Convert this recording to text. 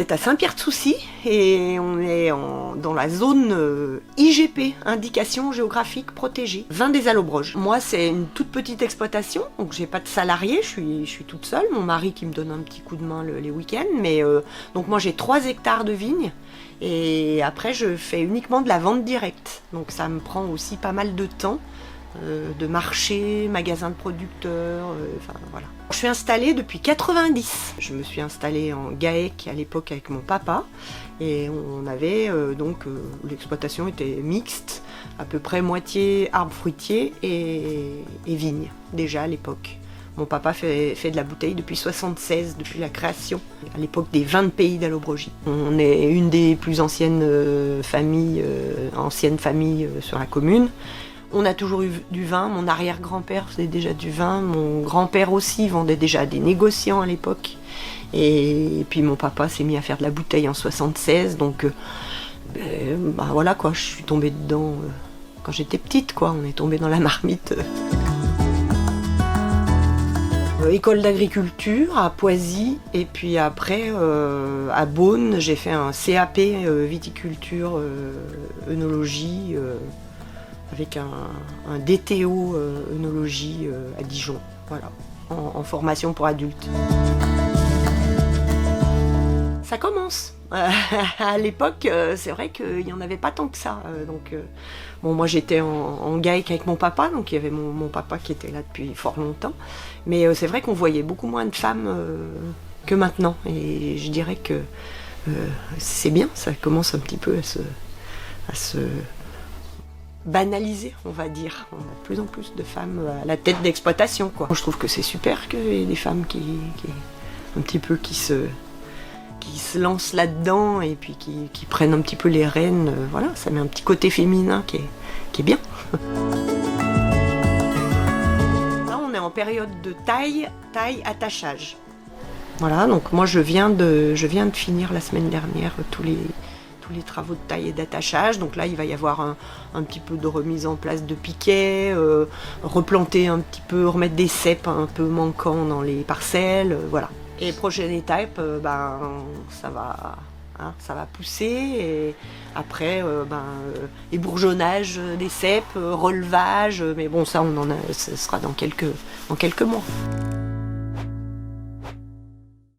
est à Saint-Pierre-de-Soucy et on est dans la zone IGP, Indication Géographique Protégée, Vin des Allobroges. Moi, c'est une toute petite exploitation, donc j'ai pas de salariés, je suis toute seule. Mon mari qui me donne un petit coup de main les week-ends, mais donc moi j'ai 3 hectares de vignes et après je fais uniquement de la vente directe. Donc ça me prend aussi pas mal de temps. De marché, magasin de producteurs, enfin voilà. Je suis installée depuis 90. Je me suis installée en GAEC à l'époque avec mon papa et on avait l'exploitation était mixte, à peu près moitié arbres fruitiers et vignes déjà à l'époque. Mon papa fait de la bouteille depuis 76, depuis la création, à l'époque des vins de pays d'Allobrogie. On est une des plus anciennes familles sur la commune. On a toujours eu du vin, mon arrière-grand-père faisait déjà du vin, mon grand-père aussi vendait déjà à des négociants à l'époque. Et puis mon papa s'est mis à faire de la bouteille en 76, donc voilà quoi, je suis tombée dedans quand j'étais petite quoi, on est tombé dans la marmite. École d'agriculture à Poisy et puis après à Beaune, j'ai fait un CAP viticulture, œnologie. Avec un DTO œnologie à Dijon, voilà, en formation pour adultes. Ça commence. À l'époque, c'est vrai qu'il n'y en avait pas tant que ça. Moi j'étais en GAEC avec mon papa, donc il y avait mon papa qui était là depuis fort longtemps. Mais c'est vrai qu'on voyait beaucoup moins de femmes que maintenant. Et je dirais que c'est bien, ça commence un petit peu à se banalisé, on va dire. On a de plus en plus de femmes à la tête d'exploitation, quoi. Je trouve que c'est super qu'il y ait des femmes qui se lancent là-dedans et puis qui prennent un petit peu les rênes. Voilà, ça met un petit côté féminin qui est bien. Là, on est en période de taille, attachage. Voilà, donc moi je viens de finir la semaine dernière tous les travaux de taille et d'attachage. Donc là, il va y avoir un petit peu de remise en place de piquets, replanter un petit peu, remettre des cèpes un peu manquants dans les parcelles, voilà. Et prochaine étape, ça va pousser. Et après, ébourgeonnage des cèpes, relevage. Mais bon, ça, ce sera dans quelques mois.